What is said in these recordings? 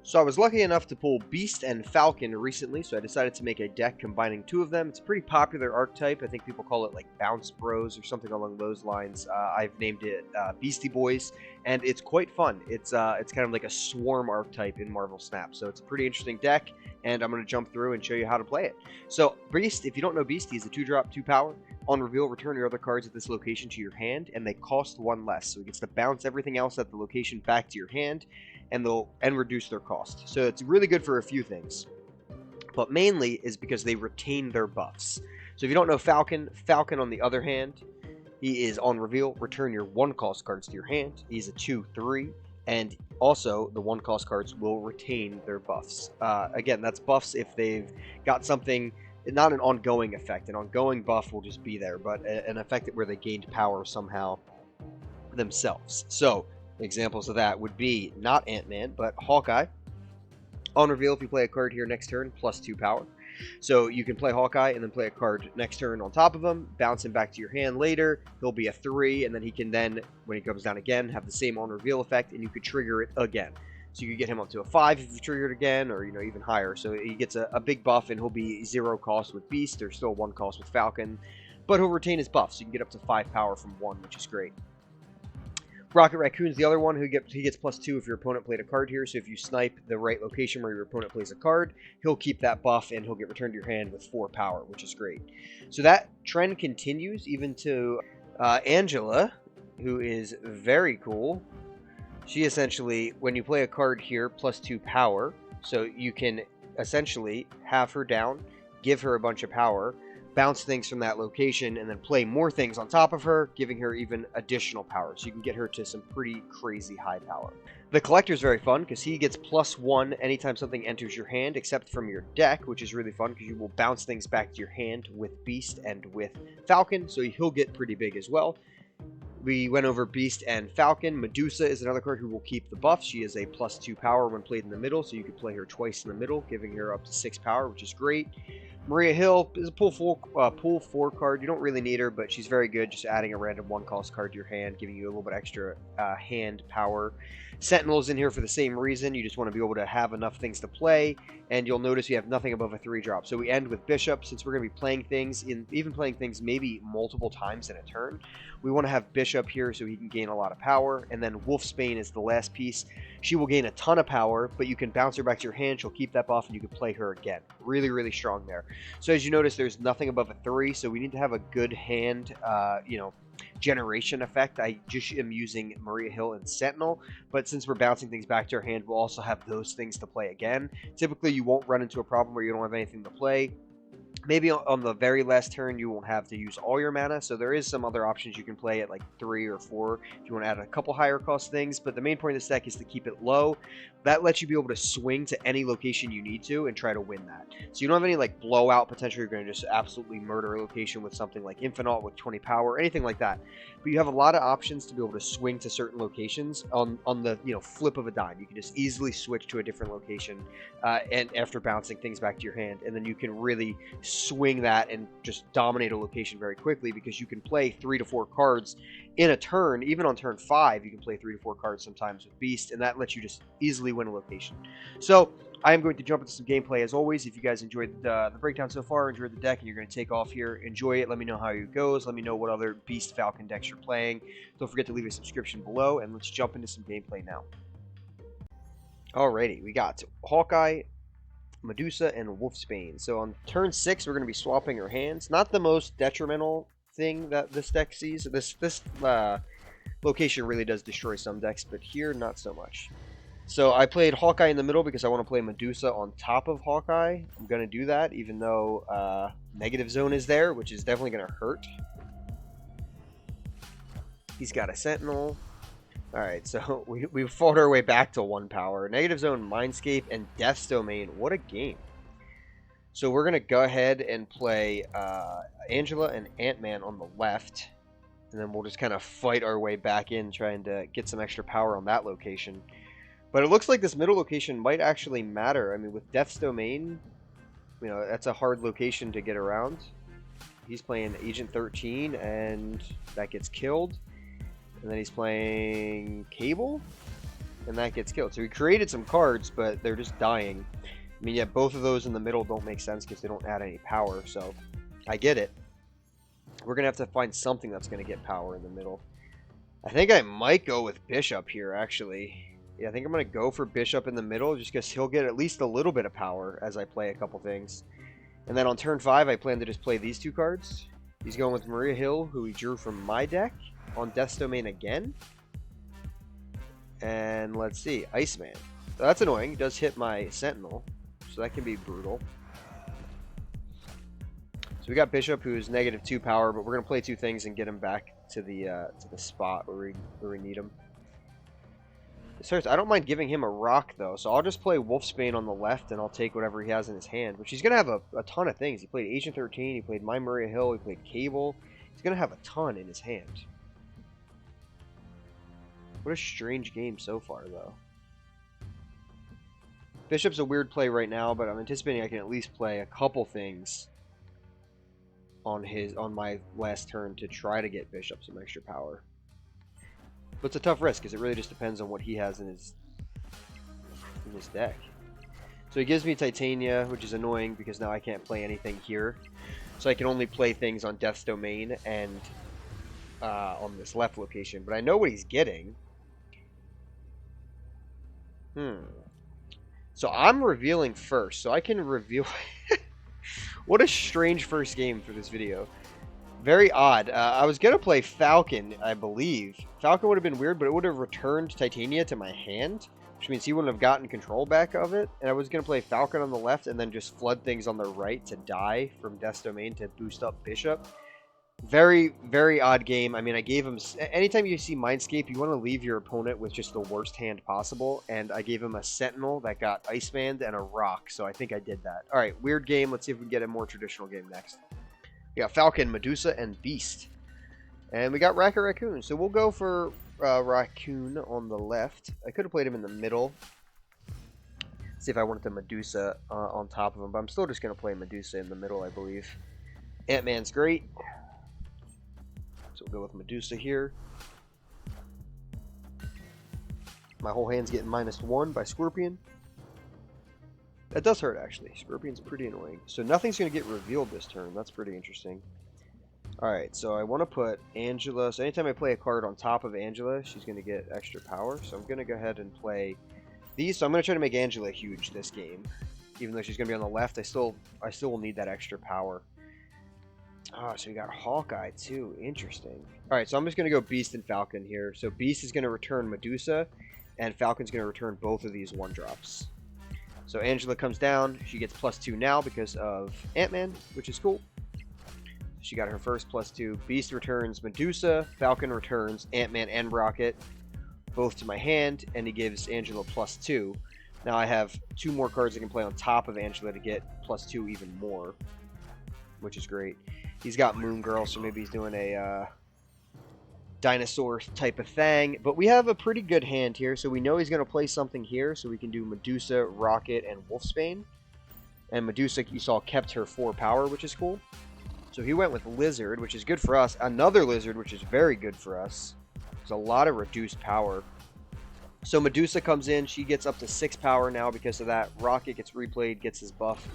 So I was lucky enough to pull Beast and Falcon recently, so I decided to make a deck combining two of them. It's a pretty popular archetype. I think people call it like Bounce Bros or something along those lines. I've named it Beastie Boys, and it's quite fun. It's kind of like a swarm archetype in Marvel Snap, so it's a pretty interesting deck, and I'm going to jump through and show you how to play it. So Beast, if you don't know Beast, he's a 2-drop, 2-power. On reveal, return your other cards at this location to your hand, and they cost 1 less. So he gets to bounce everything else at the location back to your hand, and reduce their cost. So it's really good for a few things, but mainly is because they retain their buffs. So if you don't know Falcon on the other hand, he is on reveal, return your 1-cost cards to your hand. He's a 2/3, and also the 1-cost cards will retain their buffs. Again, that's buffs if they've got something. Not an ongoing effect. An ongoing buff will just be there, but an effect where they gained power somehow themselves. So examples of that would be not Ant-Man, but Hawkeye. On reveal, if you play a card here next turn, +2 power. So you can play Hawkeye and then play a card next turn on top of him, bounce him back to your hand later. He'll be a 3, and then he can then, when he comes down again, have the same on reveal effect, and you could trigger it again. So you could get him up to a 5 if you trigger it again, or even higher. So he gets a big buff, and he'll be 0 cost with Beast, or still 1 cost with Falcon, but he'll retain his buff, so you can get up to 5 power from 1, which is great. Rocket Raccoon's the other one who he gets +2 if your opponent played a card here. So if you snipe the right location where your opponent plays a card, he'll keep that buff and he'll get returned to your hand with 4 power, which is great. So that trend continues even to Angela, who is very cool. She essentially, when you play a card here, +2 power, so you can essentially have her down, give her a bunch of power, bounce things from that location, and then play more things on top of her, giving her even additional power. So you can get her to some pretty crazy high power. The Collector is very fun because he gets +1 anytime something enters your hand, except from your deck, which is really fun because you will bounce things back to your hand with Beast and with Falcon, so he'll get pretty big as well. We went over Beast and Falcon. Medusa is another card who will keep the buff. She is a +2 power when played in the middle, so you could play her twice in the middle, giving her up to 6 power, which is great. Maria Hill is a pull 4 card. You don't really need her, but she's very good, just adding a random 1-cost card to your hand, giving you a little bit extra hand power. Sentinel's in here for the same reason. You just want to be able to have enough things to play, and you'll notice you have nothing above a 3-drop. So we end with Bishop, since we're going to be playing things, even playing things maybe multiple times in a turn. We want to have Bishop here so he can gain a lot of power, and then Wolfsbane is the last piece. She will gain a ton of power, but you can bounce her back to your hand, she'll keep that buff, and you can play her again. Really, really strong there. So as you notice, there's nothing above a 3, so we need to have a good hand, generation effect. I just am using Maria Hill and Sentinel, but since we're bouncing things back to our hand, we'll also have those things to play again. Typically, you won't run into a problem where you don't have anything to play. Maybe on the very last turn, you won't have to use all your mana, so there is some other options you can play at like 3 or 4 if you want to add a couple higher cost things, but the main point of this deck is to keep it low. That lets you be able to swing to any location you need to and try to win that. So you don't have any like blowout potential, you're going to just absolutely murder a location with something like Infinite with 20 power, anything like that. But you have a lot of options to be able to swing to certain locations on the flip of a dime. You can just easily switch to a different location and after bouncing things back to your hand, and then you can really swing that and just dominate a location very quickly because you can play 3 to 4 cards in a turn. Even on turn 5, you can play 3 to 4 cards sometimes with Beast, and that lets you just easily win a location. So I am going to jump into some gameplay as always. If you guys enjoyed the breakdown so far, enjoyed the deck, and you're going to take off here, enjoy it. Let me know how it goes. Let me know what other Beast Falcon decks you're playing. Don't forget to leave a subscription below, and let's jump into some gameplay now. Alrighty, we got Hawkeye, Medusa, and Wolfsbane. So on turn 6, we're going to be swapping our hands. Not the most detrimental thing that this deck sees. This location really does destroy some decks, but here, not so much. So I played Hawkeye in the middle because I want to play Medusa on top of Hawkeye. I'm going to do that, even though Negative Zone is there, which is definitely going to hurt. He's got a Sentinel. Alright, so we fought our way back to 1 power. Negative Zone, Mindscape, and Death's Domain. What a game. So we're going to go ahead and play Angela and Ant-Man on the left. And then we'll just kind of fight our way back in, trying to get some extra power on that location. But it looks like this middle location might actually matter. I mean, with Death's Domain, that's a hard location to get around. He's playing Agent 13, and that gets killed. And then he's playing Cable. and that gets killed. So he created some cards, but they're just dying. I mean, yeah, both of those in the middle don't make sense because they don't add any power, so I get it. We're going to have to find something that's going to get power in the middle. I think I might go with Bishop here, actually. Yeah, I think I'm going to go for Bishop in the middle just because he'll get at least a little bit of power as I play a couple things. And then on turn 5, I plan to just play these two cards. He's going with Maria Hill, who he drew from my deck, on Death's Domain again. And let's see, Iceman. So that's annoying. He does hit my Sentinel, so that can be brutal. So we got Bishop, who's -2 power, but we're going to play two things and get him back to the spot where we need him. I don't mind giving him a rock, though, so I'll just play Wolfsbane on the left, and I'll take whatever he has in his hand, which he's going to have a ton of things. He played Agent 13, he played My Maria Hill, he played Cable. He's going to have a ton in his hand. What a strange game so far, though. Bishop's a weird play right now, but I'm anticipating I can at least play a couple things on my last turn to try to get Bishop some extra power. But it's a tough risk because it really just depends on what he has in his deck. So he gives me Titania, which is annoying because now I can't play anything here. So I can only play things on Death's Domain and on this left location. But I know what he's getting. So I'm revealing first, so I can reveal... What a strange first game for this video. Very odd. I was going to play Falcon, I believe. Falcon would have been weird, but it would have returned Titania to my hand, which means he wouldn't have gotten control back of it. And I was going to play Falcon on the left and then just flood things on the right to die from Death's Domain to boost up Bishop. Very, very odd game. I mean, I gave him... Anytime you see Mindscape, you want to leave your opponent with just the worst hand possible. And I gave him a Sentinel that got Iceband and a Rock. So I think I did that. All right, weird game. Let's see if we can get a more traditional game next. We got Falcon, Medusa, and Beast. And we got Racket Raccoon. So we'll go for Raccoon on the left. I could have played him in the middle. See if I wanted the Medusa on top of him. But I'm still just going to play Medusa in the middle, I believe. Ant-Man's great. So we'll go with Medusa here. My whole hand's getting -1 by Scorpion. That does hurt, actually. Scorpion's pretty annoying. So nothing's going to get revealed this turn. That's pretty interesting. Alright, so I want to put Angela. So anytime I play a card on top of Angela, she's going to get extra power. So I'm going to go ahead and play these. So I'm going to try to make Angela huge this game. Even though she's going to be on the left, I still will need that extra power. Oh, so we got Hawkeye, too. Interesting. Alright, so I'm just going to go Beast and Falcon here. So Beast is going to return Medusa, and Falcon's going to return both of these 1-drops. So Angela comes down. She gets +2 now because of Ant-Man, which is cool. She got her first +2. Beast returns Medusa. Falcon returns Ant-Man and Rocket, both to my hand, and he gives Angela +2. Now I have 2 more cards I can play on top of Angela to get +2 even more, which is great. He's got Moon Girl, so maybe he's doing a dinosaur type of thing. But we have a pretty good hand here, so we know he's going to play something here, so we can do Medusa, Rocket, and Wolfsbane. And Medusa, you saw, kept her 4 power, which is cool. So he went with Lizard, which is good for us. Another Lizard, which is very good for us. There's a lot of reduced power. So Medusa comes in. She gets up to 6 power now because of that. Rocket gets replayed, gets his buff.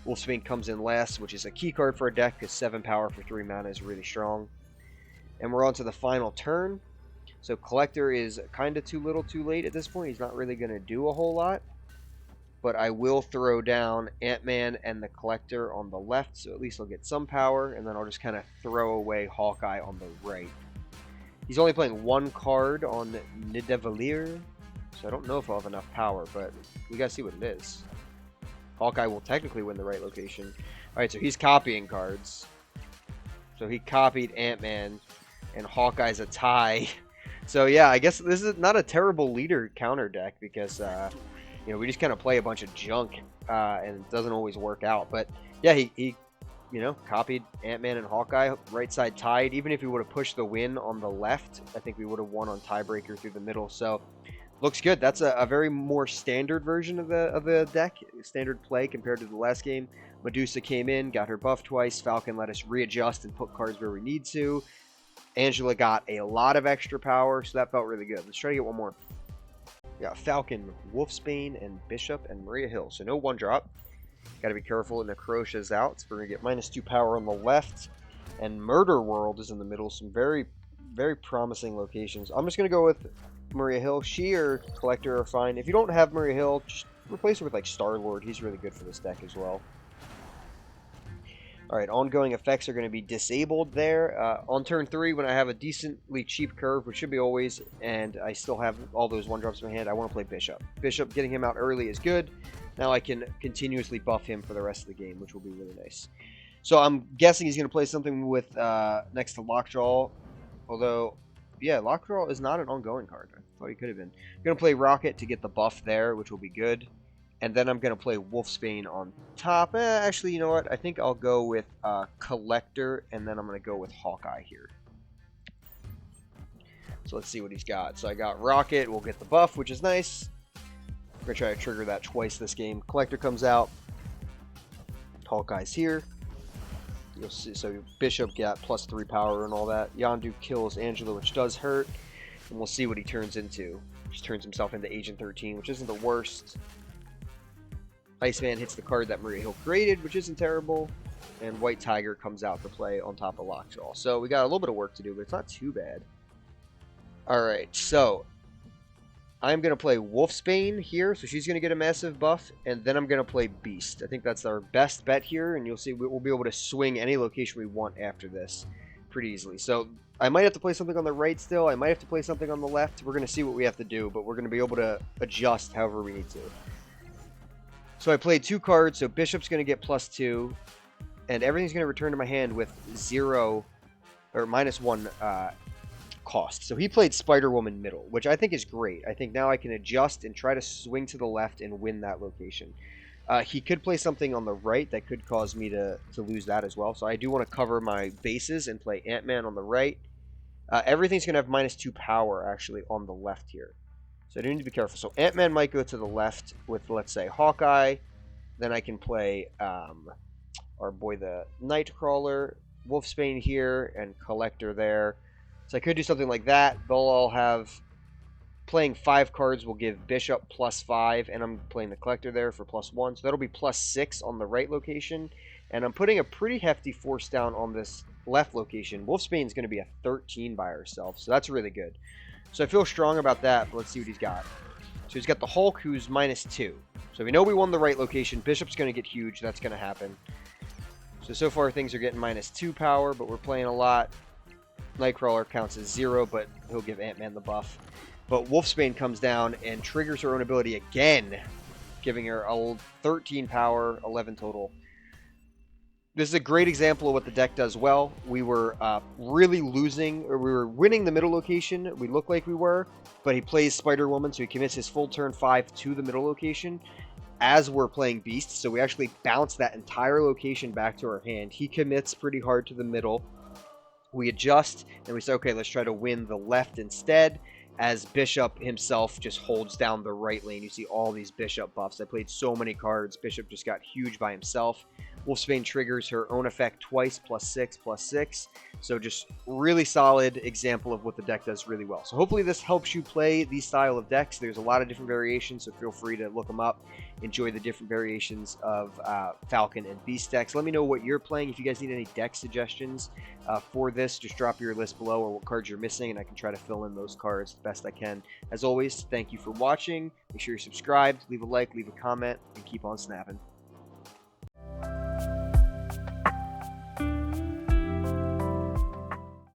Wolfsbane comes in last, which is a key card for a deck because 7 power for 3 mana is really strong. And we're on to the final turn. So Collector is kind of too little too late at this point. He's not really going to do a whole lot. But I will throw down Ant-Man and the Collector on the left, so at least I'll get some power. And then I'll just kind of throw away Hawkeye on the right. He's only playing 1 card on Nidavellir, so I don't know if I'll have enough power, but we got to see what it is. Hawkeye will technically win the right location. Alright, so he's copying cards. So he copied Ant-Man, and Hawkeye's a tie. So yeah, I guess this is not a terrible leader counter deck because, you know, we just kind of play a bunch of junk, and it doesn't always work out. But yeah, he you know, copied Ant-Man and Hawkeye, right side tied. Even if he would have pushed the win on the left, I think we would have won on tiebreaker through the middle. So looks good. That's a very more standard version of the deck, standard play compared to the last game. Medusa came in, got her buff twice. Falcon let us readjust and put cards where we need to. Angela got a lot of extra power, so that felt really good. Let's try to get one more. We got Falcon, Wolfsbane, and Bishop, and Maria Hill. So no 1-drop. Got to be careful. Necrocia's out. So we're going to get -2 power on the left. And Murder World is in the middle. Some very, very promising locations. I'm just going to go with Maria Hill. She or Collector are fine. If you don't have Maria Hill, just replace her with like Star-Lord. He's really good for this deck as well. Alright, ongoing effects are going to be disabled there. On turn 3, when I have a decently cheap curve, which should be always, and I still have all those 1-drops in my hand, I want to play Bishop. Bishop, getting him out early is good. Now I can continuously buff him for the rest of the game, which will be really nice. So I'm guessing he's going to play something with next to Lockjaw. Although, yeah, Lockjaw is not an ongoing card. I thought he could have been. I'm going to play Rocket to get the buff there, which will be good. And then I'm going to play Wolfsbane on top. Actually, you know what? I think I'll go with Collector, and then I'm going to go with Hawkeye here. So let's see what he's got. So I got Rocket. We'll get the buff, which is nice. We're going to try to trigger that twice this game. Collector comes out. Hawkeye's here. You'll see. So Bishop got +3 power and all that. Yondu kills Angela, which does hurt. And we'll see what he turns into. He just turns himself into Agent 13, which isn't the worst. Iceman hits the card that Maria Hill created, which isn't terrible. And White Tiger comes out to play on top of Lockjaw. So we got a little bit of work to do, but it's not too bad. Alright, so I'm going to play Wolfsbane here, so she's going to get a massive buff. And then I'm going to play Beast. I think that's our best bet here, and you'll see we'll be able to swing any location we want after this pretty easily. So I might have to play something on the right still. I might have to play something on the left. We're going to see what we have to do, but we're going to be able to adjust however we need to. So I played 2 cards, so Bishop's going to get +2, and everything's going to return to my hand with 0 or -1 cost. So he played Spider-Woman middle, which I think is great. I think now I can adjust and try to swing to the left and win that location. He could play something on the right that could cause me to lose that as well. So I do want to cover my bases and play Ant-Man on the right. Everything's going to have -2 power, actually, on the left here. So I do need to be careful. So Ant-Man might go to the left with, let's say, Hawkeye. Then I can play our boy the Nightcrawler, Wolfsbane here, and Collector there. So I could do something like that. They'll all have... Playing 5 cards will give Bishop +5, and I'm playing the Collector there for +1. So that'll be +6 on the right location. And I'm putting a pretty hefty force down on this left location. Wolfsbane's going to be a 13 by herself, so that's really good. So I feel strong about that, but let's see what he's got. So he's got the Hulk, who's -2. So we know we won the right location. Bishop's going to get huge. That's going to happen. So far things are getting -2 power, but we're playing a lot. Nightcrawler counts as 0, but he'll give Ant-Man the buff. But Wolfsbane comes down and triggers her own ability again, giving her a 13 power, 11 total. This is a great example of what the deck does well. We were really losing, or we were winning the middle location. We looked like we were, but he plays Spider-Woman, so he commits his full turn 5 to the middle location as we're playing Beast. So we actually bounce that entire location back to our hand. He commits pretty hard to the middle. We adjust, and we say, okay, let's try to win the left instead, as Bishop himself just holds down the right lane. You see all these Bishop buffs. I played so many cards. Bishop just got huge by himself. Wolfsbane triggers her own effect twice, +6, +6. So just really solid example of what the deck does really well. So hopefully this helps you play these style of decks. There's a lot of different variations, so feel free to look them up. Enjoy the different variations of Falcon and Beast decks. Let me know what you're playing. If you guys need any deck suggestions for this, just drop your list below or what cards you're missing, and I can try to fill in those cards the best I can. As always, thank you for watching. Make sure you're subscribed, leave a like, leave a comment, and keep on snapping.